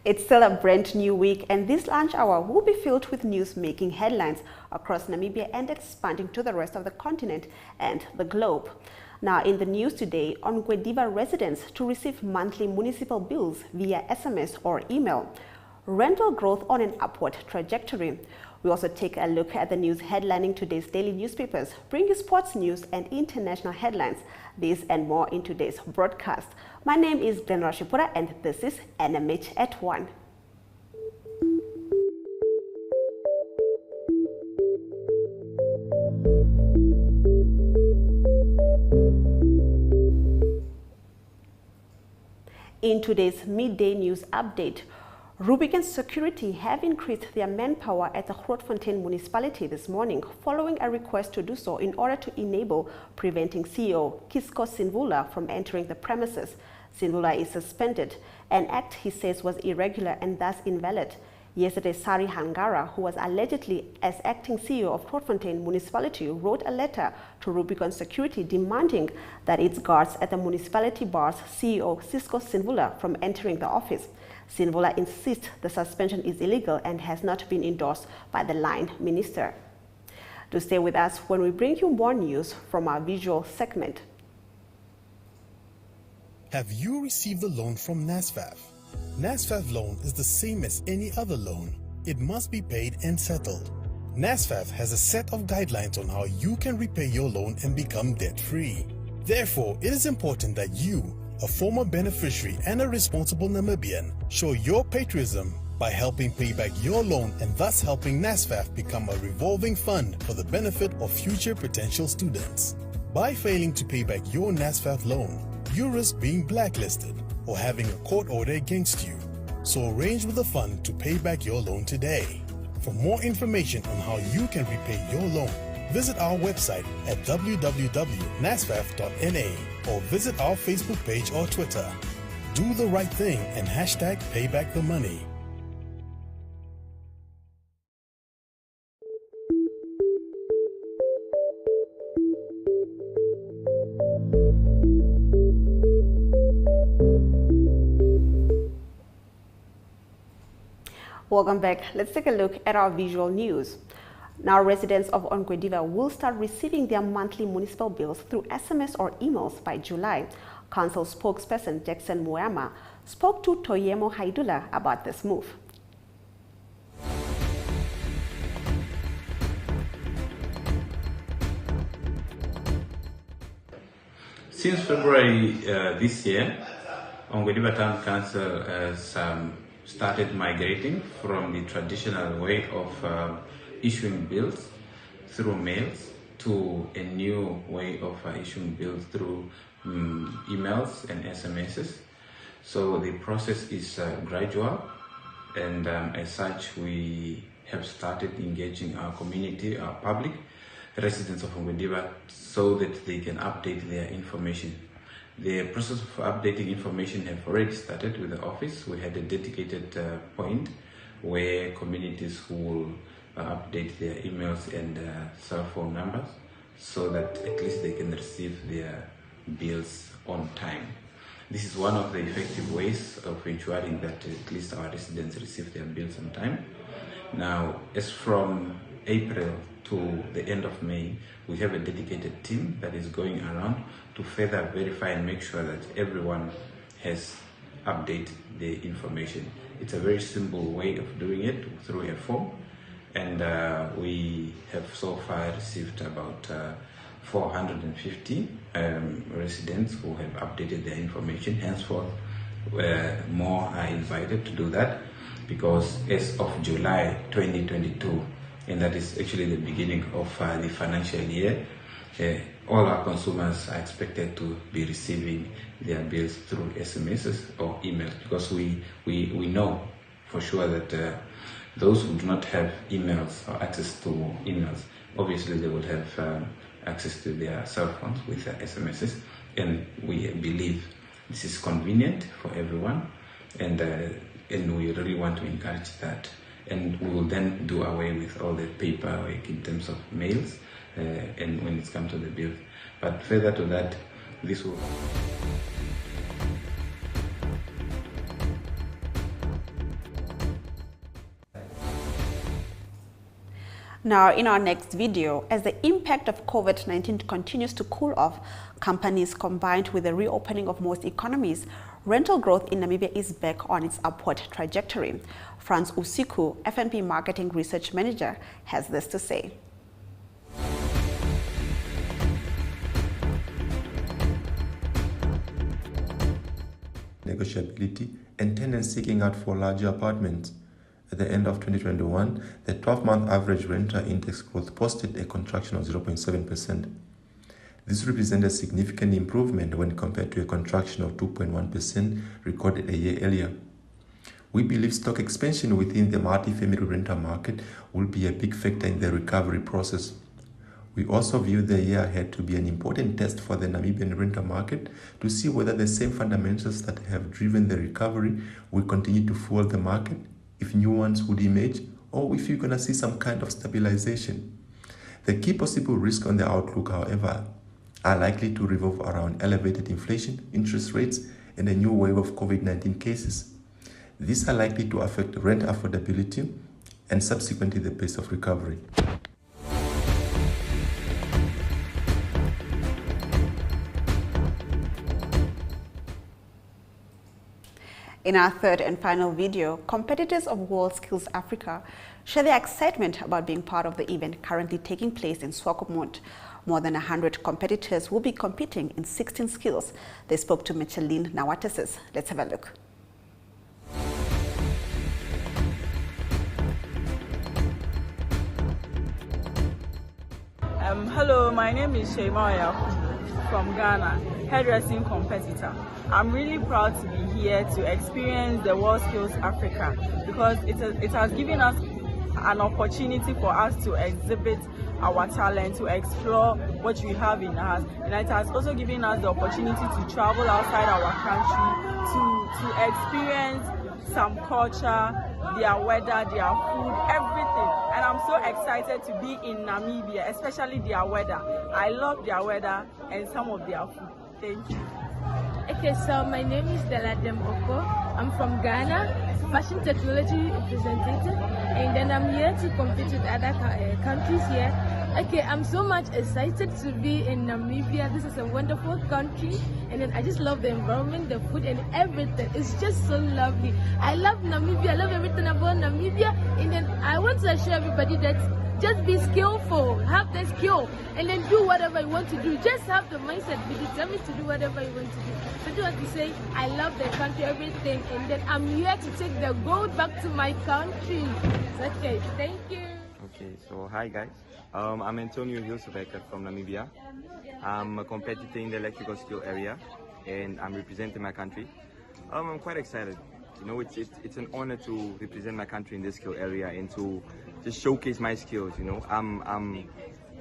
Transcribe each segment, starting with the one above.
It's still a brand new week, and this lunch hour will be filled with news making headlines across Namibia and expanding to the rest of the continent and the globe. Now, in the news today, Ongwediva residents to receive monthly municipal bills via SMS or email. Rental growth on an upward trajectory. We also take a look at the news headlining today's daily newspapers, bring you sports news and international headlines. This and more in today's broadcast. My name is Glen Rashipura and this is NMH at 1. In today's midday news update, Rubicon Security have increased their manpower at the Grootfontein municipality this morning following a request to do so in order to enable preventing CEO Kisco Sinvula from entering the premises. Sinvula is suspended, an act he says was irregular and thus invalid. Yesterday, Sari Hangara, who was allegedly as acting CEO of Grootfontein municipality, wrote a letter to Rubicon Security demanding that its guards at the municipality bars CEO Kisco Sinvula from entering the office. Sinvula insists the suspension is illegal and has not been endorsed by the line minister. Do stay with us when we bring you more news from our visual segment. Have you received a loan from NSFAF? NSFAF loan is the same as any other loan. It must be paid and settled. NSFAF has a set of guidelines on how you can repay your loan and become debt-free. Therefore, it is important that you, a former beneficiary and a responsible Namibian, show your patriotism by helping pay back your loan and thus helping NSFAF become a revolving fund for the benefit of future potential students. By failing to pay back your NSFAF loan, you risk being blacklisted or having a court order against you. So arrange with the fund to pay back your loan today. For more information on how you can repay your loan, visit our website at www.nasfaf.na or visit our Facebook page or Twitter. Do the right thing and hashtag payback the money. Welcome back. Let's take a look at our visual news. Now, residents of Ongwediva will start receiving their monthly municipal bills through SMS or emails by July. Council spokesperson Jackson Muama spoke to Toyemo Haidula about this move. Since February this year, Ongwediva Town Council has started migrating from the traditional way of issuing bills through mails to a new way of issuing bills through emails and SMSs. So the process is gradual, and as such we have started engaging our community, our public, residents of Ongwediva, so that they can update their information. The process of updating information have already started with the office. We had a dedicated point where communities will update their emails and cell phone numbers so that at least they can receive their bills on time. This is one of the effective ways of ensuring that at least our residents receive their bills on time. Now, as from April to the end of May, we have a dedicated team that is going around to further verify and make sure that everyone has updated the information. It's a very simple way of doing it through a form, and we have so far received about 450 residents who have updated their information. Henceforth, more are invited to do that, because as of July 2022, and that is actually the beginning of the financial year, all our consumers are expected to be receiving their bills through SMSs or emails, because we know for sure that those who do not have emails or access to emails, obviously they will have access to their cell phones with their SMSs, and we believe this is convenient for everyone, and we really want to encourage that. And we will then do away with all the paperwork in terms of mails and when it's come to the bill. But further to that, this will... Now, in our next video, as the impact of COVID-19 continues to cool off, companies combined with the reopening of most economies, rental growth in Namibia is back on its upward trajectory. Franz Usiku, FNP Marketing Research Manager, has this to say. Negotiability and tenants seeking out for larger apartments. At the end of 2021, the 12-month average renter index growth posted a contraction of 0.7%. This represents a significant improvement when compared to a contraction of 2.1% recorded a year earlier. We believe stock expansion within the multi-family rental market will be a big factor in the recovery process. We also view the year ahead to be an important test for the Namibian rental market to see whether the same fundamentals that have driven the recovery will continue to fuel the market, if new ones would emerge, or if you're going to see some kind of stabilization. The key possible risks on the outlook, however, are likely to revolve around elevated inflation, interest rates, and a new wave of COVID-19 cases. These are likely to affect rent affordability and subsequently the pace of recovery. In our third and final video, competitors of WorldSkills Africa share their excitement about being part of the event currently taking place in Swakopmund. More than 100 competitors will be competing in 16 skills. They spoke to Micheline Nawatasis. Let's have a look. Hello, my name is Sheima from Ghana, hairdressing competitor. I'm really proud to be here to experience the WorldSkills Africa because it has given us an opportunity for us to exhibit our talent, to explore what we have in us, and it has also given us the opportunity to travel outside our country to experience some culture, their weather, their food, everything. And I'm so excited to be in Namibia, especially their weather. I love their weather and some of their food. Thank you. Okay, so my name is Dela Demboko. I'm from Ghana, fashion technology representative, and then I'm here to compete with other countries here. Okay, I'm so much excited to be in Namibia. This is a wonderful country, and then I just love the environment, the food, and everything. It's just so lovely. I love Namibia. I love everything about Namibia, and then I want to assure everybody that just be skillful, have the skill, and then do whatever you want to do. Just have the mindset, be determined to do whatever you want to do. So I want to say, I love the country, everything, and then I'm here to take the gold back to my country. Okay, thank you. Okay, so hi guys. I'm Antonio Hilsebeke from Namibia. I'm a competitor in the electrical skill area, and I'm representing my country. I'm quite excited. You know, it's an honor to represent my country in this skill area and to just showcase my skills. You know,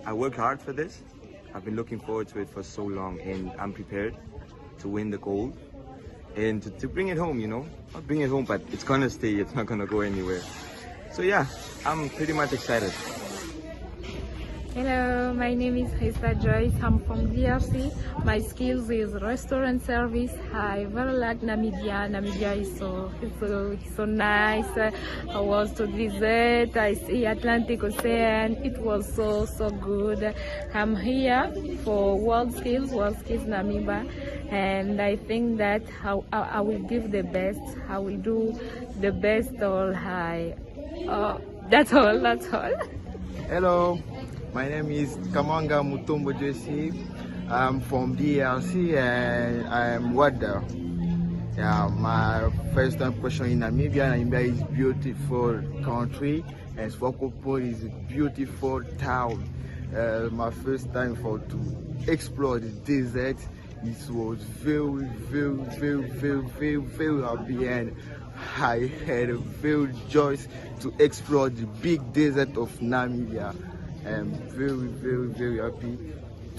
I work hard for this. I've been looking forward to it for so long, and I'm prepared to win the gold and to bring it home. You know, not bring it home, but it's gonna stay. It's not gonna go anywhere. So yeah, I'm pretty much excited. Hello, my name is Hesta Joyce. I'm from DRC. My skills is restaurant service. I very like Namibia. Namibia is so nice. I was to visit. I see Atlantic Ocean. It was so good. I'm here for WorldSkills Namibia, and I think that I will give the best. I will do the best. That's all. Hello. My name is Kamanga Mutombo Jesse. I'm from DRC and I'm Wada. Yeah, my first impression in Namibia. Namibia is a beautiful country and Swakopmund is a beautiful town. My first time to explore the desert. It was very happy, and I had a very joy to explore the big desert of Namibia. I'm very happy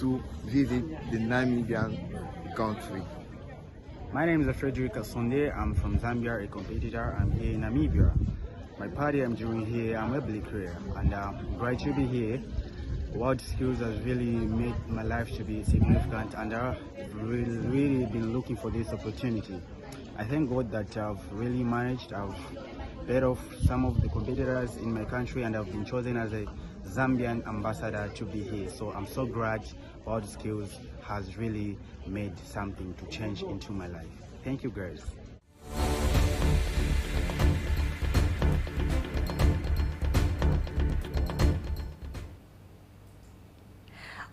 to visit the Namibian country. My name is Frederick Asonde. I'm from Zambia, a competitor. I'm here in Namibia. My party I'm doing here, I'm a black career, and I'm glad to be here. WorldSkills has really made my life to be significant, and I've really been looking for this opportunity. I thank God that I've really managed. I've beat off some of the competitors in my country, and I've been chosen as a Zambian ambassador to be here. So I'm so glad World Skills has really made something to change into my life. Thank you, guys.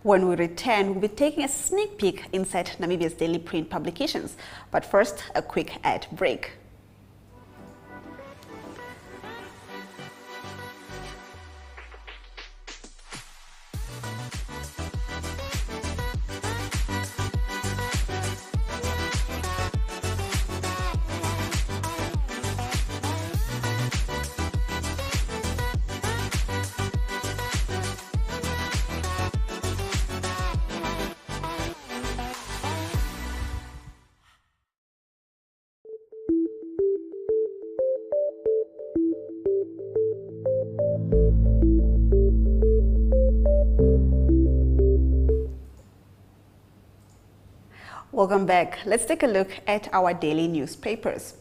When we return, we'll be taking a sneak peek inside Namibia's daily print publications. But first, a quick ad break. Welcome back. Let's take a look at our daily newspapers.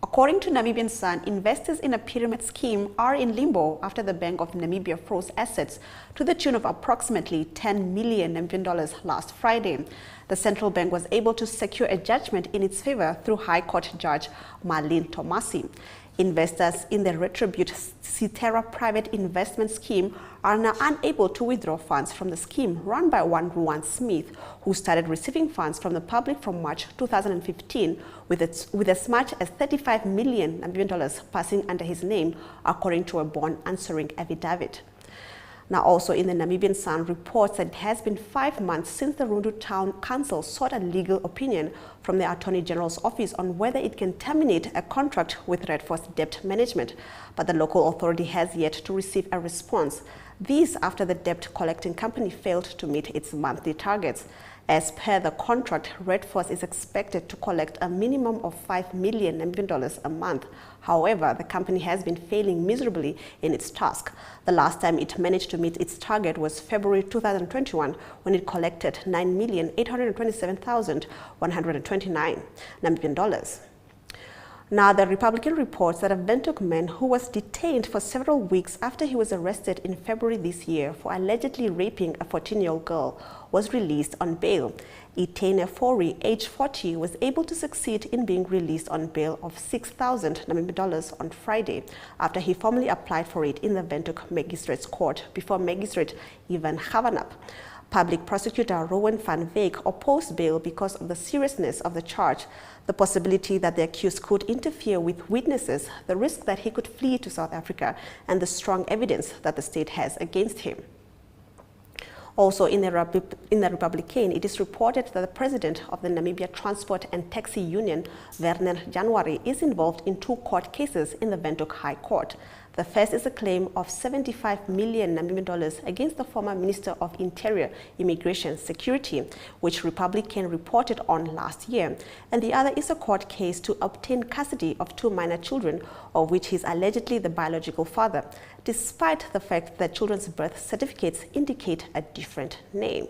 According to Namibian Sun, investors in a pyramid scheme are in limbo after the Bank of Namibia froze assets to the tune of approximately $10 million last Friday. The central bank was able to secure a judgment in its favor through High Court Judge Marlene Tomasi. Investors in the Retribute Citerra private investment scheme are now unable to withdraw funds from the scheme run by one Ruan Smith, who started receiving funds from the public from March 2015 with as much as $35 million passing under his name, according to a bond answering affidavit. Now, also in the Namibian Sun reports that it has been 5 months since the Rundu Town Council sought a legal opinion from the Attorney General's office on whether it can terminate a contract with Redforce Debt Management, but the local authority has yet to receive a response. This after the debt collecting company failed to meet its monthly targets. As per the contract, Redforce is expected to collect a minimum of $5 million a month. However, the company has been failing miserably in its task. The last time it managed to meet its target was February 2021, when it collected $9,827,129 Namibian dollars. Now, the Republican reports that a Windhoek man who was detained for several weeks after he was arrested in February this year for allegedly raping a 14-year-old girl was released on bail. Etienne Fori, age 40, was able to succeed in being released on bail of $6,000 Namibian dollars on Friday after he formally applied for it in the Windhoek Magistrates Court before Magistrate Ivan Havanap. Public prosecutor Rowan van Wyk opposed bail because of the seriousness of the charge, the possibility that the accused could interfere with witnesses, the risk that he could flee to South Africa, and the strong evidence that the state has against him. Also in the Republican, it is reported that the president of the Namibia Transport and Taxi Union, Werner January, is involved in 2 court cases in the Windhoek High Court. The first is a claim of $75 million against the former Minister of Interior, Immigration, Security, which Republican reported on last year. And the other is a court case to obtain custody of 2 minor children, of which he is allegedly the biological father, despite the fact that children's birth certificates indicate a different name.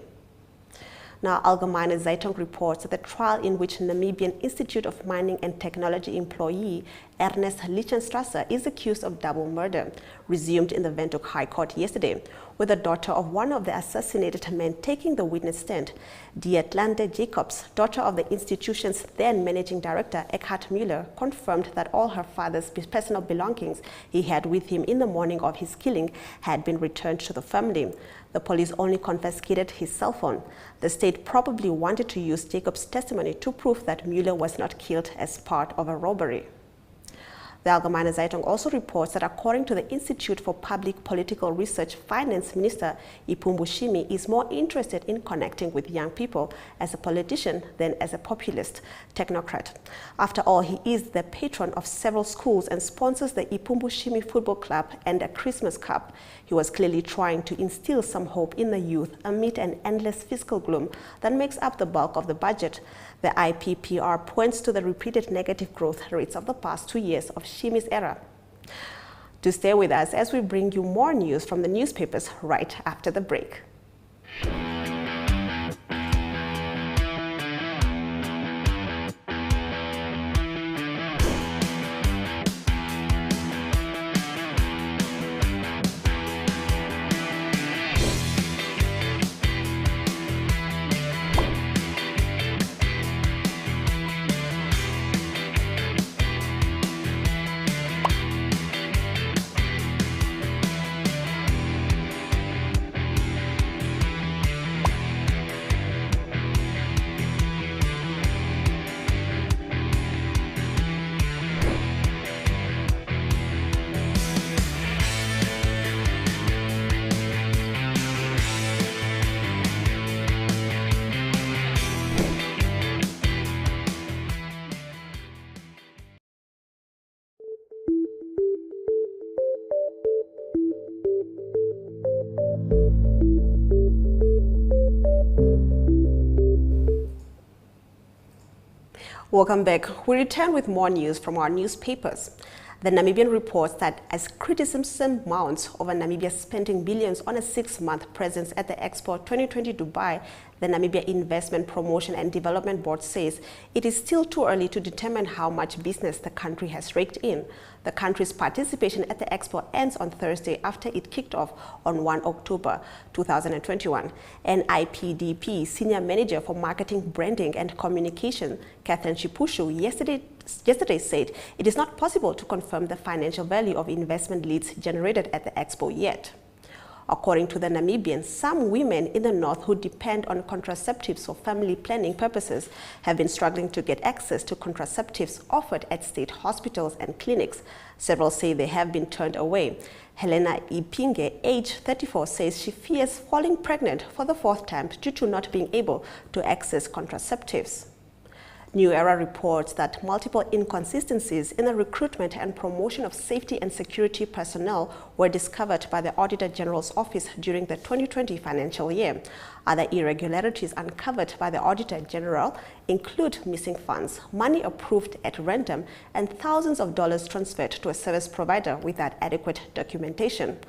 Now, Allgemeine Zeitung reports that the trial in which Namibian Institute of Mining and Technology employee Ernest Lichtenstrasser is accused of double murder resumed in the Windhoek High Court yesterday, with the daughter of one of the assassinated men taking the witness stand. Dietlande Jacobs, daughter of the institution's then managing director Eckhard Müller, confirmed that all her father's personal belongings he had with him in the morning of his killing had been returned to the family. The police only confiscated his cell phone. The state probably wanted to use Jacobs' testimony to prove that Müller was not killed as part of a robbery. The Allgemeine Zeitung also reports that according to the Institute for Public Political Research, Finance Minister Ipumbu Shimi is more interested in connecting with young people as a politician than as a populist technocrat. After all, he is the patron of several schools and sponsors the Ipumbu Shimi Football Club and a Christmas Cup. He was clearly trying to instill some hope in the youth amid an endless fiscal gloom that makes up the bulk of the budget. The IPPR points to the repeated negative growth rates of the past 2 years of Shimi's era. Do stay with us as we bring you more news from the newspapers right after the break. Welcome back. We return with more news from our newspapers. The Namibian reports that as criticism mounts over Namibia spending billions on a 6-month presence at the Expo 2020 Dubai, the Namibia Investment Promotion and Development Board says it is still too early to determine how much business the country has raked in. The country's participation at the Expo ends on Thursday after it kicked off on 1 October 2021. NIPDP Senior Manager for Marketing, Branding and Communication, Catherine Chipushu, yesterday said it is not possible to confirm the financial value of investment leads generated at the Expo yet. According to the Namibians, some women in the north who depend on contraceptives for family planning purposes have been struggling to get access to contraceptives offered at state hospitals and clinics. Several say they have been turned away. Helena Ipinge, age 34, says she fears falling pregnant for the 4th time due to not being able to access contraceptives. New Era reports that multiple inconsistencies in the recruitment and promotion of safety and security personnel were discovered by the Auditor General's Office during the 2020 financial year. Other irregularities uncovered by the Auditor General include missing funds, money approved at random, and thousands of dollars transferred to a service provider without adequate documentation.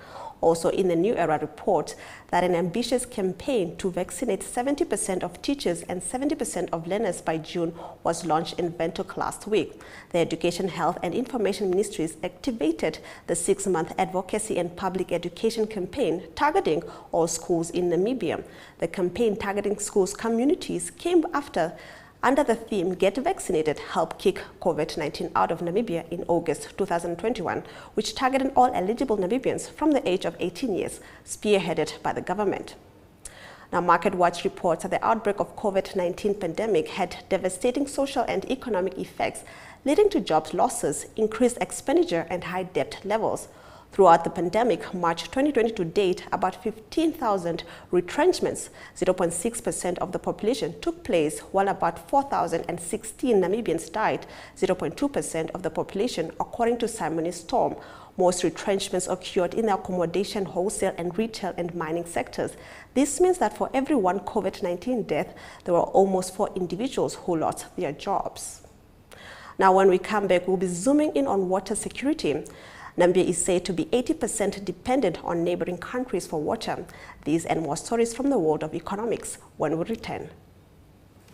Also in the New Era report that an ambitious campaign to vaccinate 70% of teachers and 70% of learners by June was launched in Windhoek last week. The Education, Health and Information Ministries activated the 6-month advocacy and public education campaign targeting all schools in Namibia. The campaign targeting schools communities came under the theme Get Vaccinated, Help Kick COVID-19 Out of Namibia in August 2021, which targeted all eligible Namibians from the age of 18 years, spearheaded by the government. Now, Market Watch reports that the outbreak of COVID-19 pandemic had devastating social and economic effects, leading to job losses, increased expenditure and high debt levels. Throughout the pandemic, March 2020 to date, about 15,000 retrenchments, 0.6% of the population, took place, while about 4,016 Namibians died, 0.2% of the population, according to Simony Storm. Most retrenchments occurred in the accommodation, wholesale and retail and mining sectors. This means that for every one COVID-19 death, there were almost 4 individuals who lost their jobs. Now, when we come back, we'll be zooming in on water security. Namibia is said to be 80% dependent on neighboring countries for water. These and more stories from the world of economics when we return.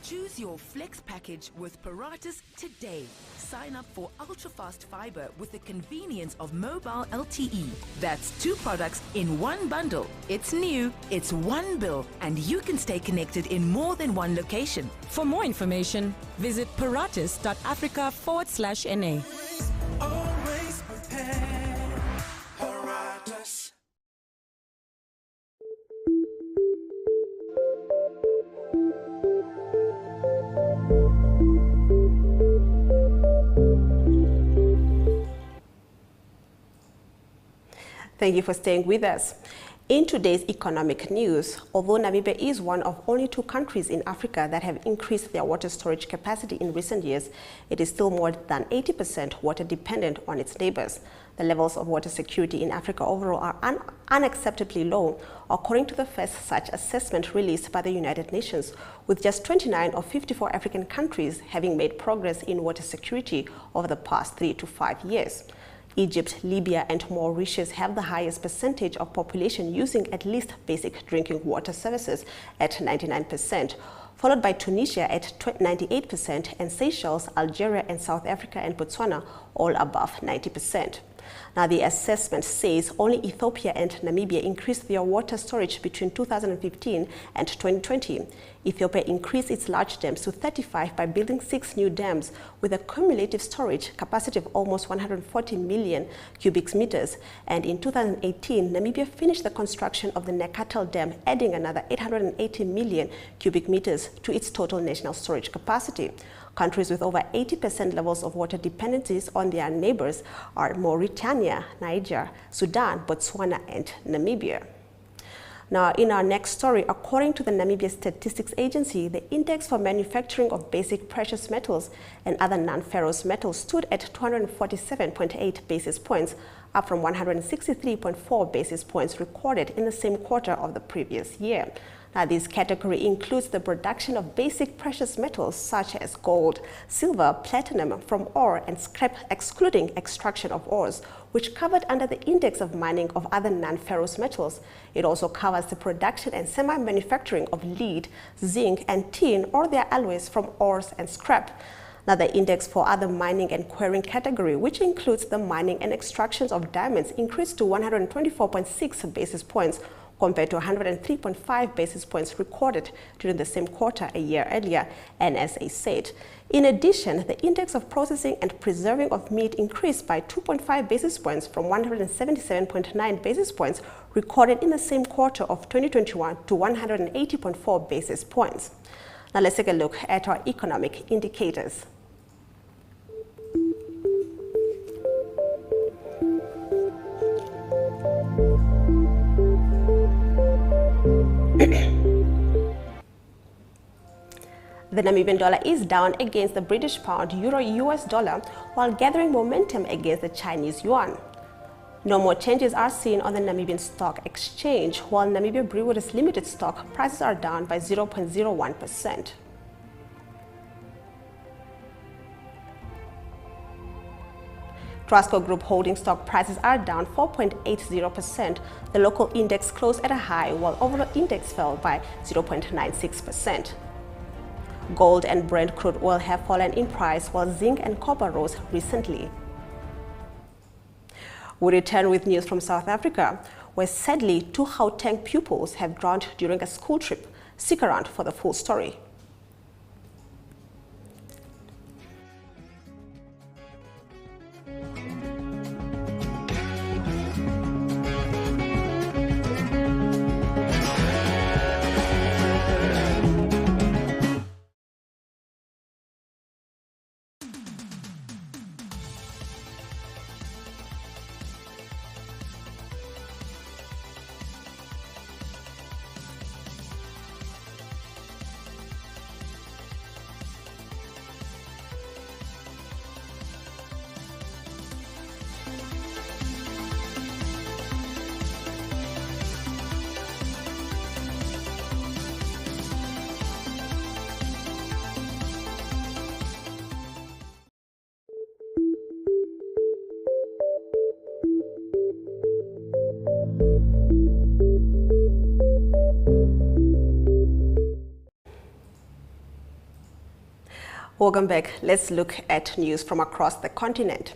Choose your flex package with Paratus today. Sign up for ultra-fast fiber with the convenience of mobile LTE. That's 2 products in 1 bundle. It's new, it's 1 bill, and you can stay connected in more than 1 location. For more information, visit paratus.africa/NA. Always prepared. Paratus. Thank you for staying with us. In today's economic news, although Namibia is one of only 2 countries in Africa that have increased their water storage capacity in recent years, it is still more than 80% water dependent on its neighbors. The levels of water security in Africa overall are unacceptably low, according to the first such assessment released by the United Nations, with just 29 of 54 African countries having made progress in water security over the past 3 to 5 years. Egypt, Libya and Mauritius have the highest percentage of population using at least basic drinking water services at 99%, followed by Tunisia at 98% and Seychelles, Algeria and South Africa and Botswana all above 90%. Now, the assessment says only Ethiopia and Namibia increased their water storage between 2015 and 2020. Ethiopia increased its large dams to 35 by building 6 new dams with a cumulative storage capacity of almost 140 million cubic meters. And in 2018, Namibia finished the construction of the Nekatal Dam, adding another 880 million cubic meters to its total national storage capacity. Countries with over 80% levels of water dependencies on their neighbors are Mauritania, Niger, Sudan, Botswana, and Namibia. Now, in our next story, according to the Namibia Statistics Agency, the index for manufacturing of basic precious metals and other non-ferrous metals stood at 247.8 basis points, up from 163.4 basis points recorded in the same quarter of the previous year. This category includes the production of basic precious metals such as gold, silver, platinum from ore and scrap, excluding extraction of ores, which covered under the index of mining of other non-ferrous metals. It also covers the production and semi-manufacturing of lead, zinc and tin or their alloys from ores and scrap. Now, the index for other mining and quarrying category, which includes the mining and extractions of diamonds, increased to 124.6 basis points compared to 103.5 basis points recorded during the same quarter a year earlier, NSA said. In addition, the index of processing and preserving of meat increased by 2.5 basis points from 177.9 basis points recorded in the same quarter of 2021 to 180.4 basis points. Now let's take a look at our economic indicators. The Namibian dollar is down against the British pound, euro, US dollar, while gathering momentum against the Chinese yuan. No more changes are seen on the Namibian Stock Exchange, while Namibia Breweries Limited stock prices are down by 0.01%. Trasco Group Holding stock prices are down 4.80%. The local index closed at a high, while overall index fell by 0.96%. Gold and Brent crude oil have fallen in price, while zinc and copper rose recently. We return with news from South Africa, where sadly 2 Gauteng pupils have drowned during a school trip. Stick around for the full story. Welcome back. Let's look at news from across the continent.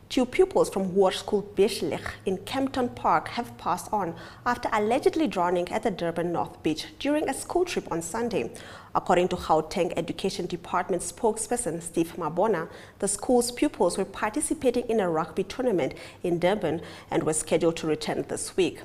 2 pupils from Hoërskool Beslech in Kempton Park have passed on after allegedly drowning at the Durban North Beach during a school trip on Sunday. According to Gauteng Education Department spokesperson Steve Mabona, the school's pupils were participating in a rugby tournament in Durban and were scheduled to return this week.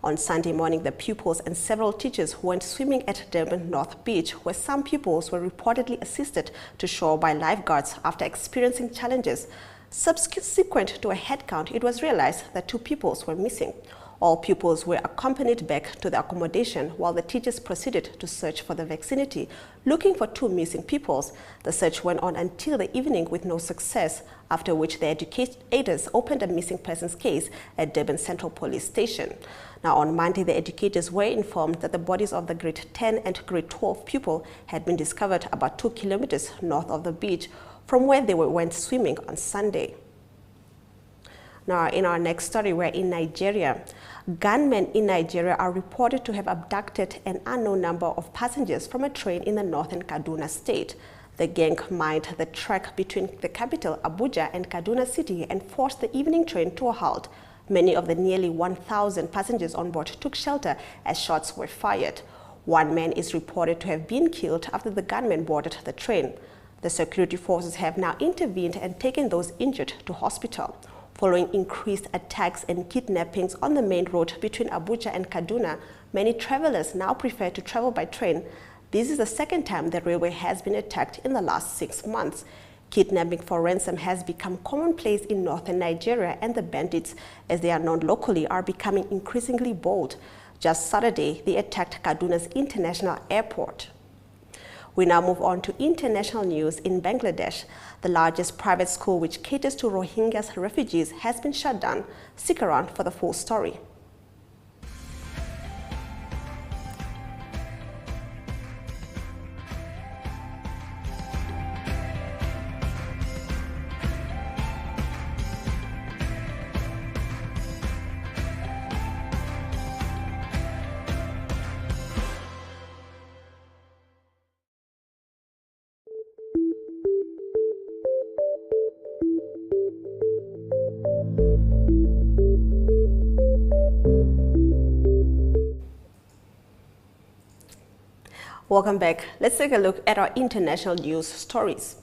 On Sunday morning, the pupils and several teachers went swimming at Durban North Beach, where some pupils were reportedly assisted to shore by lifeguards after experiencing challenges. Subsequent to a head count, it was realized that 2 pupils were missing. All pupils were accompanied back to the accommodation while the teachers proceeded to search for the vicinity, looking for 2 missing pupils. The search went on until the evening with no success, after which the educators opened a missing persons case at Durban Central Police Station. Now, on Monday, the educators were informed that the bodies of the grade 10 and grade 12 pupil had been discovered about 2 kilometers north of the beach, from where they went swimming on Sunday. Now, in our next story, we're in Nigeria. Gunmen in Nigeria are reported to have abducted an unknown number of passengers from a train in the northern Kaduna state. The gang mined the track between the capital, Abuja, and Kaduna City and forced the evening train to a halt. Many of the nearly 1,000 passengers on board took shelter as shots were fired. 1 man is reported to have been killed after the gunmen boarded the train. The security forces have now intervened and taken those injured to hospital. Following increased attacks and kidnappings on the main road between Abuja and Kaduna, many travelers now prefer to travel by train. This is the second time the railway has been attacked in the last 6 months. Kidnapping for ransom has become commonplace in northern Nigeria, and the bandits, as they are known locally, are becoming increasingly bold. Just Saturday, they attacked Kaduna's international airport. We now move on to international news in Bangladesh. The largest private school which caters to Rohingya refugees has been shut down. Stick around for the full story. Welcome back. Let's take a look at our international news stories.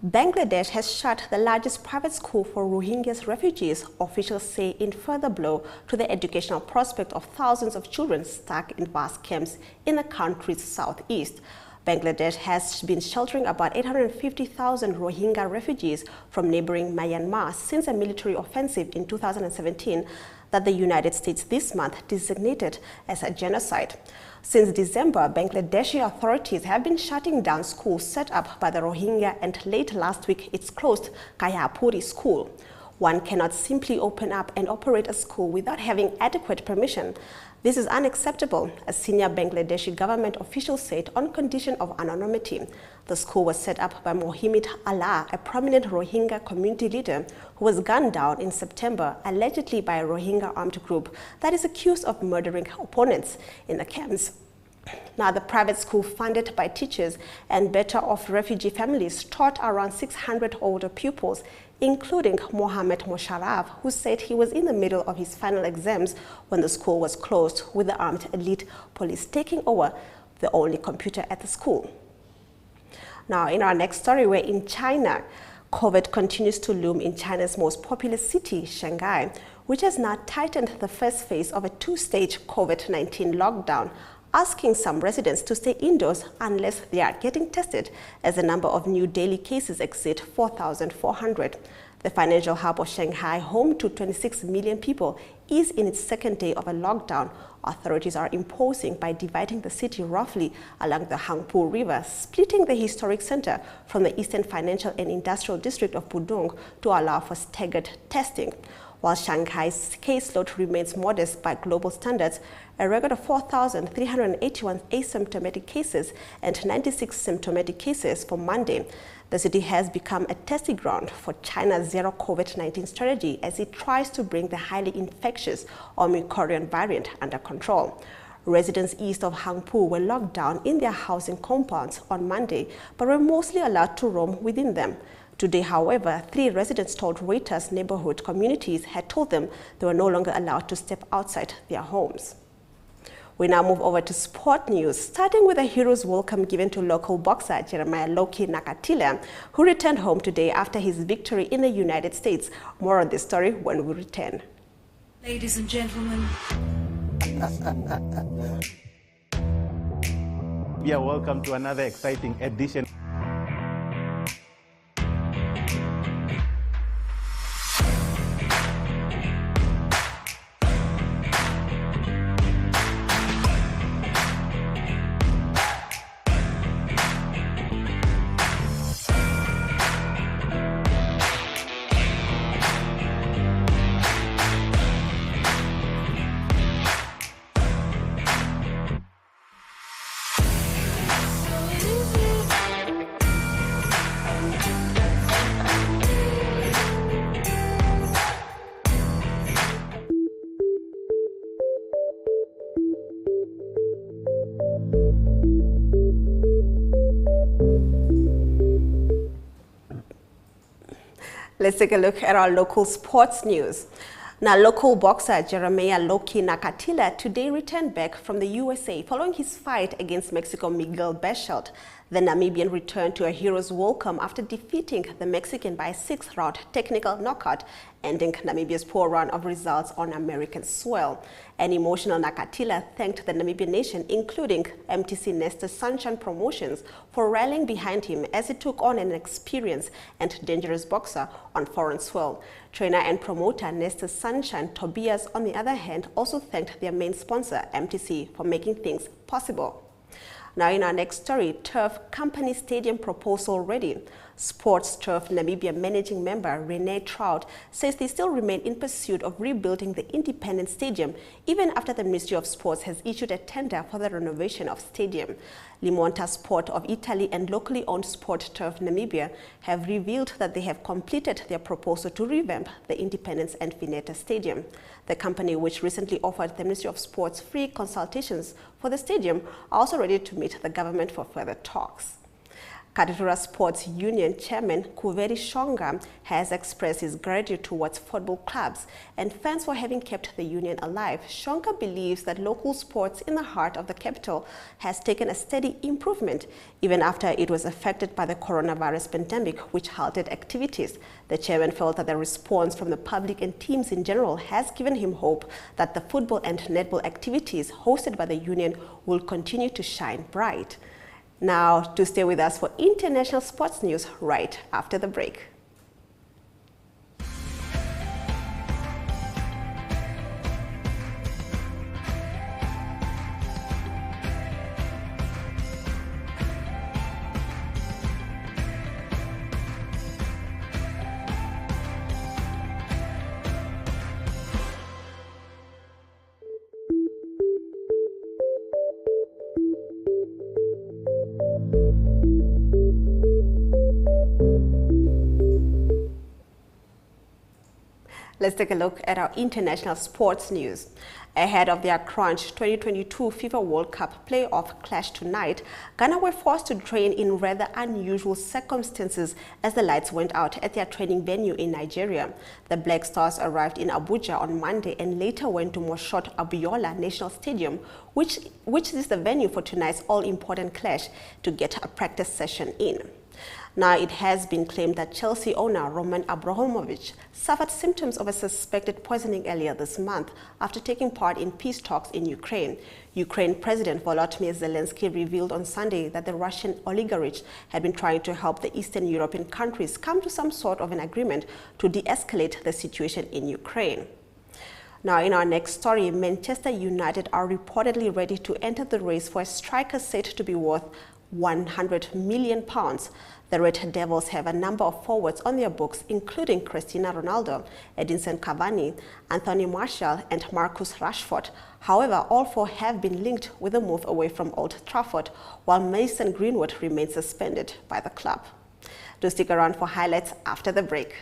Bangladesh has shut the largest private school for Rohingya refugees, officials say, in further blow to the educational prospect of thousands of children stuck in vast camps in the country's southeast. Bangladesh has been sheltering about 850,000 Rohingya refugees from neighboring Myanmar since a military offensive in 2017 that the United States this month designated as a genocide. Since December, Bangladeshi authorities have been shutting down schools set up by the Rohingya, and late last week it's closed Kayapuri school. One cannot simply open up and operate a school without having adequate permission. This is unacceptable, a senior Bangladeshi government official said on condition of anonymity. The school was set up by Mohammed Allah, a prominent Rohingya community leader who was gunned down in September, allegedly by a Rohingya armed group that is accused of murdering opponents in the camps. Now, the private school, funded by teachers and better-off refugee families, taught around 600 older pupils, including Mohammed Mosharraf, who said he was in the middle of his final exams when the school was closed, with the armed elite police taking over the only computer at the school. Now, in our next story, we're in China. COVID continues to loom in China's most populous city, Shanghai, which has now tightened the first phase of a two-stage COVID-19 lockdown, asking some residents to stay indoors unless they are getting tested, as the number of new daily cases exceed 4,400. The financial hub of Shanghai, home to 26 million people, is in its second day of a lockdown authorities are imposing by dividing the city roughly along the Hangpu River, splitting the historic center from the eastern financial and industrial district of Pudong to allow for staggered testing. While Shanghai's caseload remains modest by global standards, a record of 4,381 asymptomatic cases and 96 symptomatic cases for Monday, the city has become a testing ground for China's zero COVID-19 strategy as it tries to bring the highly infectious Omicron variant under control. Residents east of Hangpu were locked down in their housing compounds on Monday, but were mostly allowed to roam within them. Today, however, 3 residents told Reuters neighborhood communities had told them they were no longer allowed to step outside their homes. We now move over to sport news, starting with a hero's welcome given to local boxer Jeremiah Loki Nakatila, who returned home today after his victory in the United States. More on this story when we return. Ladies and gentlemen. Yeah, welcome to another exciting edition. Let's take a look at our local sports news. Now, local boxer Jeremiah Loki Nakatila today returned back from the USA following his fight against Mexico Miguel Berchelt. The Namibian returned to a hero's welcome after defeating the Mexican by a 6th-round technical knockout, ending Namibia's poor run of results on American soil. An emotional Nakatila thanked the Namibian nation, including MTC Nestor Sunshine Promotions, for rallying behind him as he took on an experienced and dangerous boxer on foreign soil. Trainer and promoter Nestor Sunshine Tobias, on the other hand, also thanked their main sponsor, MTC, for making things possible. Now, in our next story, Turf Company Stadium proposal ready. Sports Turf Namibia managing member Renee Trout says they still remain in pursuit of rebuilding the independent stadium, even after the Ministry of Sports has issued a tender for the renovation of stadium. Limonta Sport of Italy and locally owned Sport Turf Namibia have revealed that they have completed their proposal to revamp the Independence and Vineta Stadium. The company, which recently offered the Ministry of Sports free consultations for the stadium, are also ready to meet the government for further talks. Katutura Sports Union Chairman Kuveri Shonga has expressed his gratitude towards football clubs and fans for having kept the union alive. Shonga believes that local sports in the heart of the capital has taken a steady improvement even after it was affected by the coronavirus pandemic, which halted activities. The chairman felt that the response from the public and teams in general has given him hope that the football and netball activities hosted by the union will continue to shine bright. Now, to stay with us for international sports news right after the break. Let's take a look at our international sports news. Ahead of their crunch 2022 FIFA World Cup playoff clash tonight, Ghana were forced to train in rather unusual circumstances as the lights went out at their training venue in Nigeria. The Black Stars arrived in Abuja on Monday and later went to Moshot Abiola National Stadium, which is the venue for tonight's all-important clash, to get a practice session in. Now, it has been claimed that Chelsea owner Roman Abramovich suffered symptoms of a suspected poisoning earlier this month after taking part in peace talks in Ukraine. Ukraine President Volodymyr Zelensky revealed on Sunday that the Russian oligarch had been trying to help the Eastern European countries come to some sort of an agreement to de-escalate the situation in Ukraine. Now, in our next story, Manchester United are reportedly ready to enter the race for a striker said to be worth £100 million. The Red Devils have a number of forwards on their books, including Cristiano Ronaldo, Edinson Cavani, Anthony Martial, and Marcus Rashford. However, all four have been linked with a move away from Old Trafford, while Mason Greenwood remains suspended by the club. Do stick around for highlights after the break.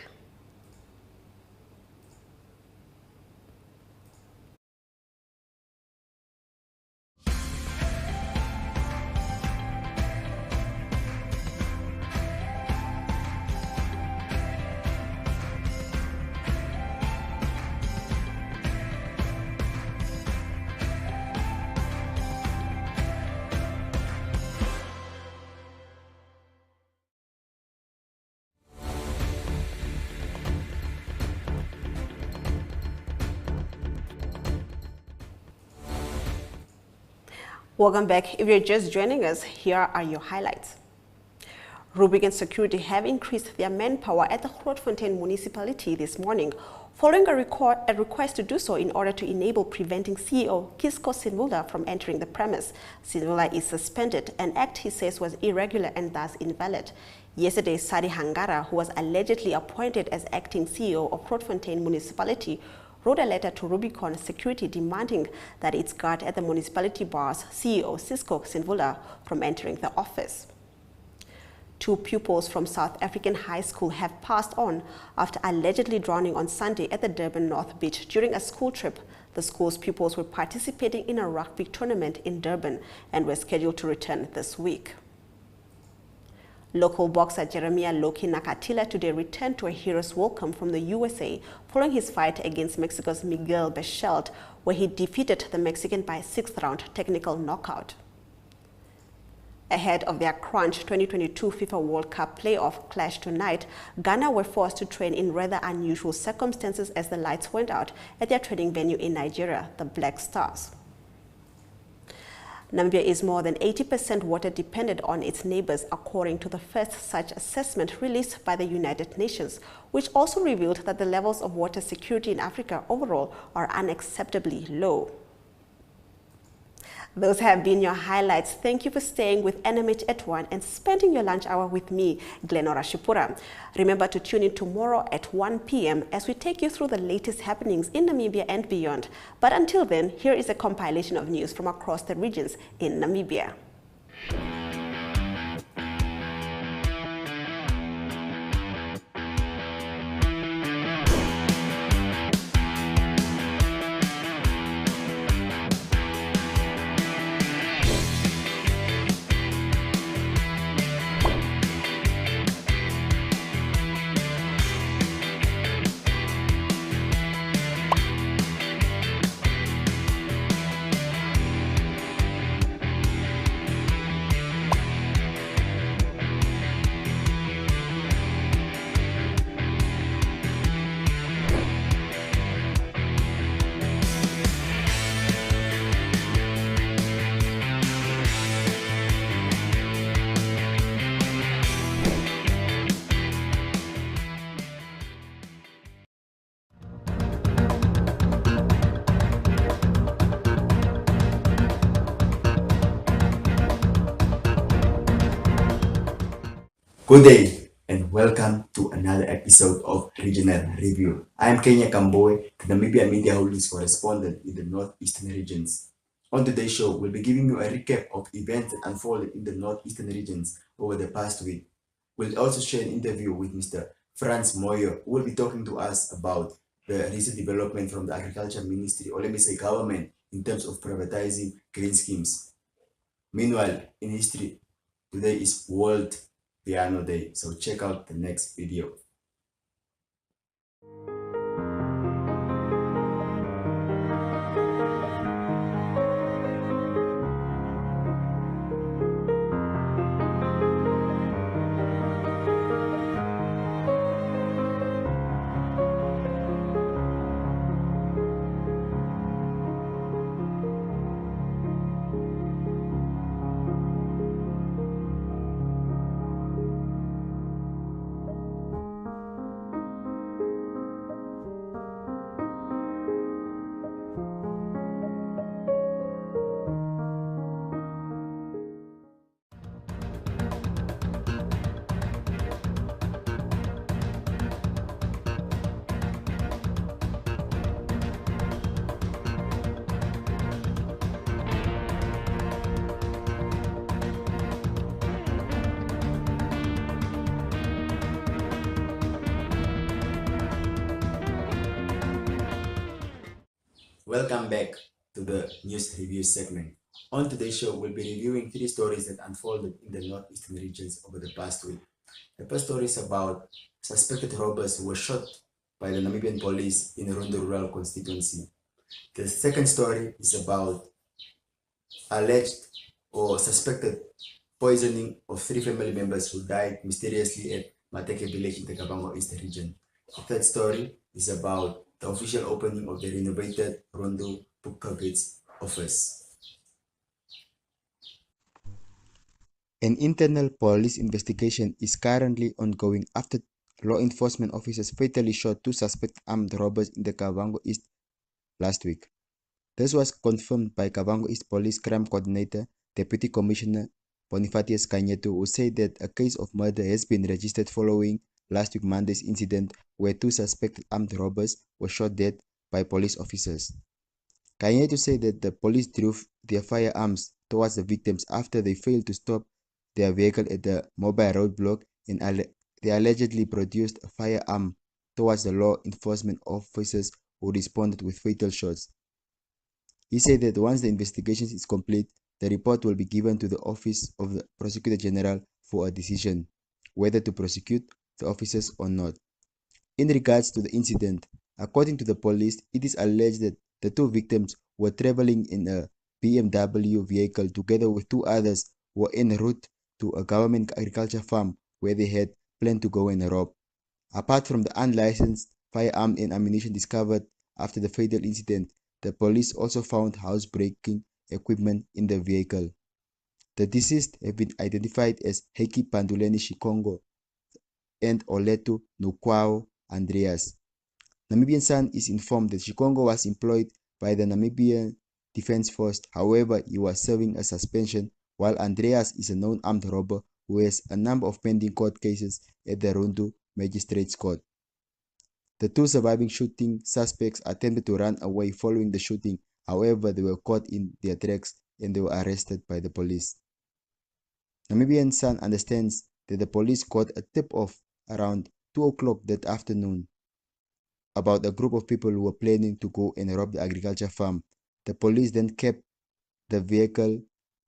Welcome back. If you're just joining us, here are your highlights. Rubik and security have increased their manpower at the Grootfontein municipality this morning, following a request to do so in order to enable preventing CEO Kisco Sinvula from entering the premise. Sinvula is suspended, an act he says was irregular and thus invalid. Yesterday, Sadi Hangara, who was allegedly appointed as acting CEO of Grootfontein municipality, wrote a letter to Rubicon Security demanding that its guard at the municipality bars CEO Cisco Sinvula from entering the office. 2 pupils from South African High School have passed on after allegedly drowning on Sunday at the Durban North Beach during a school trip. The school's pupils were participating in a rugby tournament in Durban and were scheduled to return this week. Local boxer Jeremiah Loki Nakatila today returned to a hero's welcome from the USA following his fight against Mexico's Miguel Berchelt, where he defeated the Mexican by a 6th-round technical knockout. Ahead of their crunch 2022 FIFA World Cup playoff clash tonight, Ghana were forced to train in rather unusual circumstances as the lights went out at their training venue in Nigeria, the Black Stars. Namibia is more than 80% water dependent on its neighbors, according to the first such assessment released by the United Nations, which also revealed that the levels of water security in Africa overall are unacceptably low. Those have been your highlights. Thank you for staying with NMH at 1 and spending your lunch hour with me, Glenora Shipura. Remember to tune in tomorrow at 1 p.m. as we take you through the latest happenings in Namibia and beyond. But until then, here is a compilation of news from across the regions in Namibia. Good day and welcome to another episode of Regional Review. I am Kenya Kamboy, the Namibia Media Holdings correspondent in the Northeastern regions. On today's show, we'll be giving you a recap of events that unfolded in the Northeastern regions over the past week. We'll also share an interview with Mr. Franz Moyo, who will be talking to us about the recent development from the Agriculture Ministry, or let me say government, in terms of privatizing grain schemes. Meanwhile, in history, today is World Piano Day, so check out the next video. Welcome back to the news review segment. On today's show, we'll be reviewing 3 stories that unfolded in the northeastern regions over the past week. The first story is about suspected robbers who were shot by the Namibian police in Rondo rural constituency. The second story is about alleged or suspected poisoning of 3 family members who died mysteriously at Mateke village in the Kavango East region. The third story is about the official opening of the renovated Rondo Pukavit's office. An internal police investigation is currently ongoing after law enforcement officers fatally shot 2 suspected armed robbers in the Kavango East last week. This was confirmed by Kavango East Police Crime Coordinator, Deputy Commissioner Bonifacius Kanyetu, who said that a case of murder has been registered following last week Monday's incident where 2 suspected armed robbers were shot dead by police officers. Kanyetu said that the police drew their firearms towards the victims after they failed to stop their vehicle at the mobile roadblock, and they allegedly produced a firearm towards the law enforcement officers who responded with fatal shots. He said that once the investigation is complete, the report will be given to the Office of the Prosecutor General for a decision whether to prosecute the officers or not. In regards to the incident, according to the police, it is alleged that the 2 victims were traveling in a BMW vehicle together with 2 others who were en route to a government agriculture farm where they had planned to go and rob. Apart from the unlicensed firearm and ammunition discovered after the fatal incident, the police also found housebreaking equipment in the vehicle. The deceased have been identified as Heki Panduleni Shikongo and Oletu Nukwao Andreas. Namibian Sun is informed that Shikongo was employed by the Namibian Defence Force. However, he was serving a suspension, while Andreas is a known armed robber who has a number of pending court cases at the Rundu Magistrates Court. The 2 surviving shooting suspects attempted to run away following the shooting. However, they were caught in their tracks and they were arrested by the police. Namibian Sun understands that the police got a tip-off around 2 o'clock that afternoon about a group of people who were planning to go and rob the agriculture farm. The police then kept the vehicle,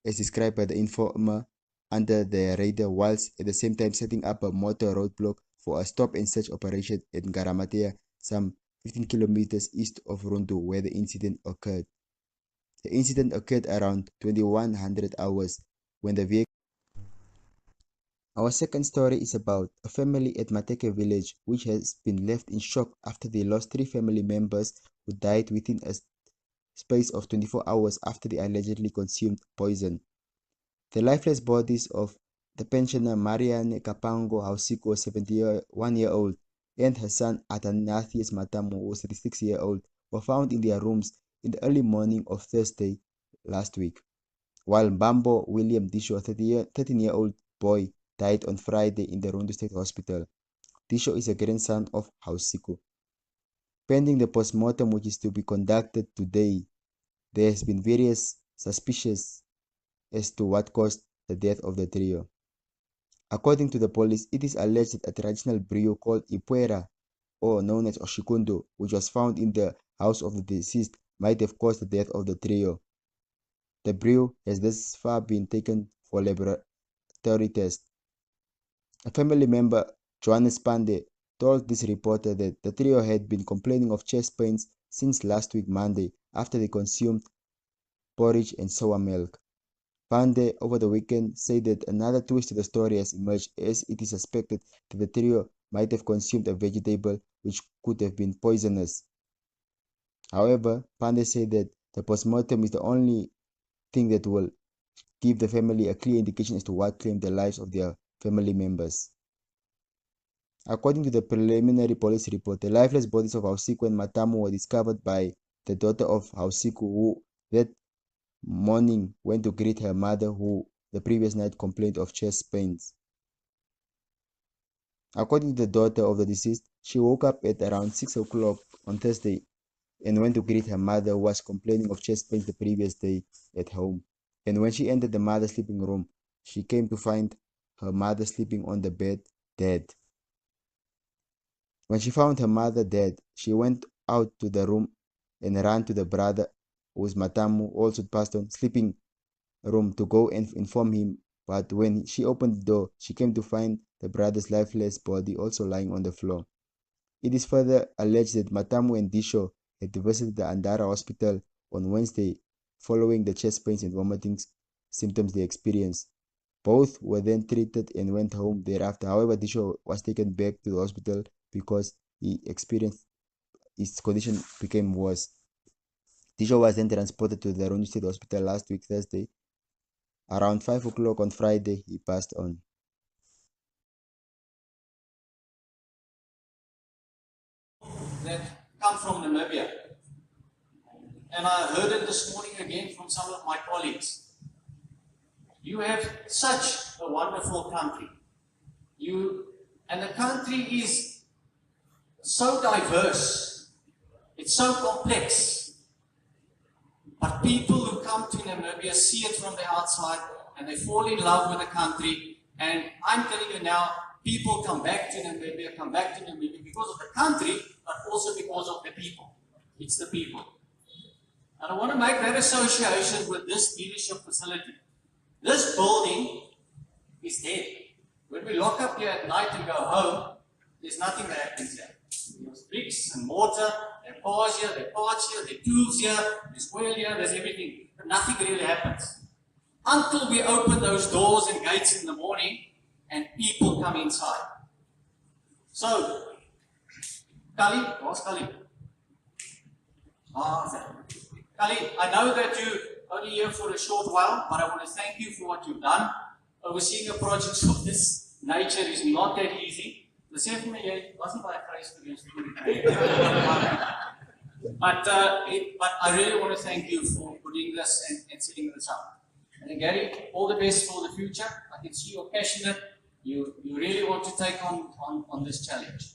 as described by the informer, under the radar, whilst at the same time setting up a motor roadblock for a stop and search operation at Ngaramatea, some 15 kilometers east of Rondo, where the incident occurred. The incident occurred around 2100 hours when the vehicle. Our second story is about a family at Mateke village which has been left in shock after they lost 3 family members who died within a space of 24 hours after they allegedly consumed poison. The lifeless bodies of the pensioner Marianne Kapango Hausiko, 71-year-old, and her son Athanasius Matamu, who was 36-year-old, were found in their rooms in the early morning of Thursday last week, while Mbambo William Disho, a 13-year-old boy, died on Friday in the Rundu State Hospital. Disho is a grandson of Hausiku. Pending the postmortem, which is to be conducted today, there has been various suspicions as to what caused the death of the trio. According to the police, it is alleged that a traditional brew called Ipuera, or known as Oshikundo, which was found in the house of the deceased, might have caused the death of the trio. The brew has thus far been taken for laboratory test. A family member, Johannes Pande, told this reporter that the trio had been complaining of chest pains since last week Monday after they consumed porridge and sour milk. Pande over the weekend said that another twist to the story has emerged, as it is suspected that the trio might have consumed a vegetable which could have been poisonous. However, Pande said that the postmortem is the only thing that will give the family a clear indication as to what claimed the lives of their family members. According to the preliminary police report, the lifeless bodies of Hausiku and Matamu were discovered by the daughter of Hausiku, who that morning went to greet her mother, who the previous night complained of chest pains. According to the daughter of the deceased, she woke up at around 6 o'clock on Thursday and went to greet her mother, who was complaining of chest pains the previous day at home. And when she entered the mother's sleeping room, she came to find her mother sleeping on the bed, dead. When she found her mother dead, she went out to the room and ran to the brother, whose Matamu also passed on, sleeping room, to go and inform him. But when she opened the door, she came to find the brother's lifeless body also lying on the floor. It is further alleged that Matamu and Disho had visited the Andara hospital on Wednesday following the chest pains and vomiting symptoms they experienced. Both were then treated and went home thereafter. However, Disho was taken back to the hospital because his condition became worse. Disho was then transported to the Rundu State Hospital last week, Thursday. Around 5 o'clock on Friday, he passed on. That come from Namibia. And I heard it this morning again from some of my colleagues. You have such a wonderful country. And the country is so diverse. It's so complex. But people who come to Namibia see it from the outside and they fall in love with the country. And I'm telling you now, people come back to Namibia because of the country, but also because of the people. It's the people. And I want to make that association with this leadership facility. This building is dead. When we lock up here at night and go home, there's nothing that happens here. There's bricks and mortar, there are cars here, there are parts here, there are tools here, there's oil here, there's everything. But nothing really happens. Until we open those doors and gates in the morning and people come inside. So, Kali, where's Kali? Kali, I know that you're only here for a short while, but I want to thank you for what you've done. Overseeing a project of this nature is not that easy. But I really want to thank you for putting this and setting this up. And Gary, all the best for the future. I can see you're passionate. You really want to take on this challenge.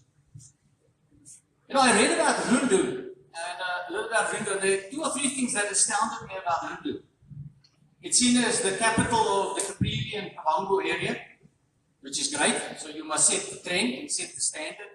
You know, I read about Rundu and a little about Rundu. There are 2 or 3 things that astounded me about Rundu. It's seen as the capital of the Caprivi and Kavango area, which is great. So you must set the trend and set the standard.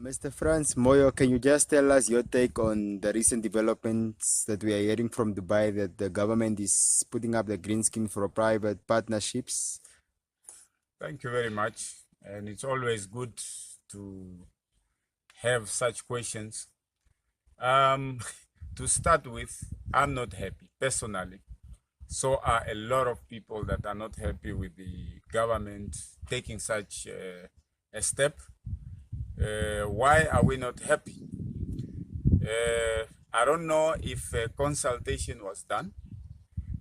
Mr. Franz Moyo, can you just tell us your take on the recent developments that we are hearing from Dubai, that the government is putting up the green scheme for private partnerships? Thank you very much. and it's always good to have such questions. To start with, I'm not happy personally. So are a lot of people that are not happy with the government taking such a step. Why are we not happy? I don't know if a consultation was done.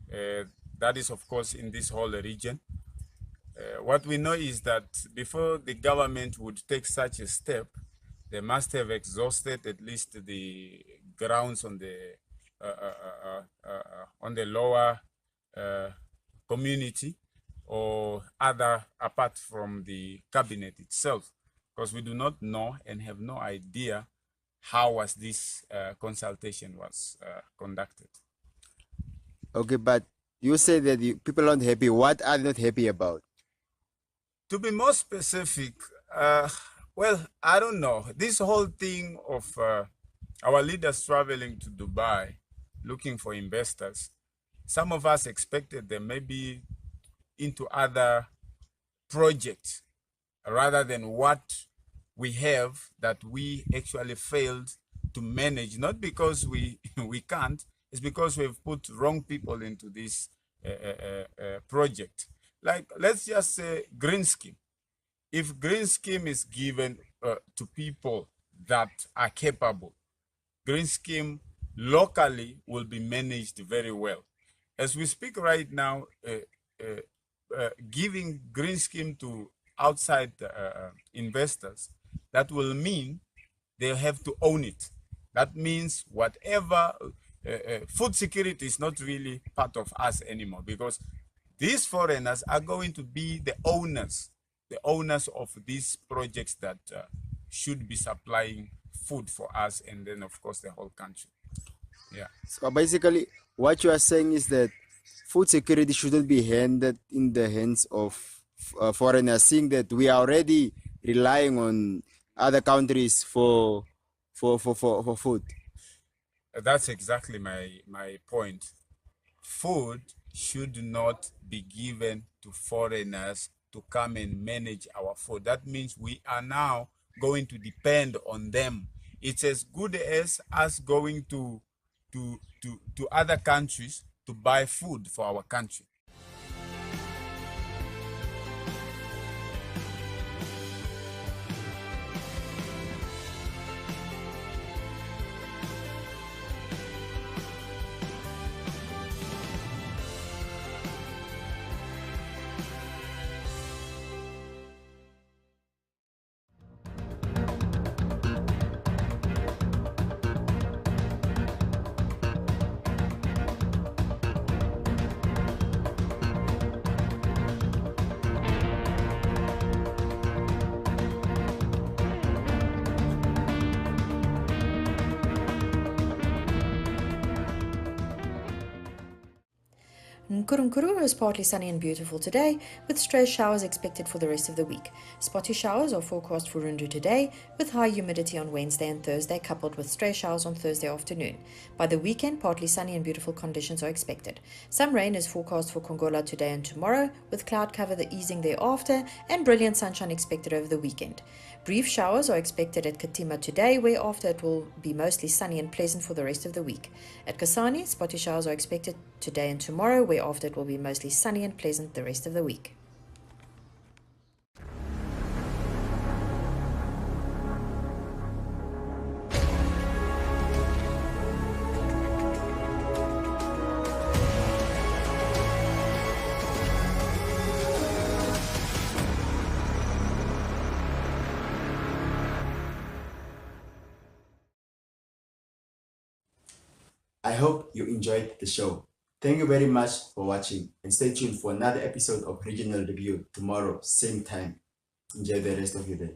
That is, of course, in this whole region. What we know is that before the government would take such a step, they must have exhausted at least the grounds on the lower community or other apart from the cabinet itself, because we do not know and have no idea how was this consultation was conducted. Okay, but you say that people aren't happy. What are they not happy about? To be more specific, well, I don't know. This whole thing of our leaders traveling to Dubai, looking for investors, some of us expected them maybe into other projects rather than what we have that we actually failed to manage. Not because we can't, it's because we've put wrong people into this project. Like, let's just say green scheme. If green scheme is given to people that are capable, green scheme locally will be managed very well. As we speak right now, giving green scheme to outside investors, that will mean they have to own it. That means whatever, food security is not really part of us anymore, because these foreigners are going to be the owners of these projects that should be supplying food for us and then, of course, the whole country. Yeah. So basically, what you are saying is that food security shouldn't be handed in the hands of foreigners, seeing that we are already relying on other countries for food. That's exactly my point. Food should not be given to foreigners to come and manage our food. That means we are now going to depend on them. It's as good as us going to other countries to buy food for our country. Nkuru is partly sunny and beautiful today, with stray showers expected for the rest of the week. Spotty showers are forecast for Rundu today, with high humidity on Wednesday and Thursday, coupled with stray showers on Thursday afternoon. By the weekend, partly sunny and beautiful conditions are expected. Some rain is forecast for Kongola today and tomorrow, with cloud cover easing thereafter, and brilliant sunshine expected over the weekend. Brief showers are expected at Katima today, whereafter it will be mostly sunny and pleasant for the rest of the week. At Kasane, spotty showers are expected today and tomorrow, whereafter it will be mostly sunny and pleasant the rest of the week. I hope you enjoyed the show. Thank you very much for watching, and stay tuned for another episode of Regional Review tomorrow, same time. Enjoy the rest of your day.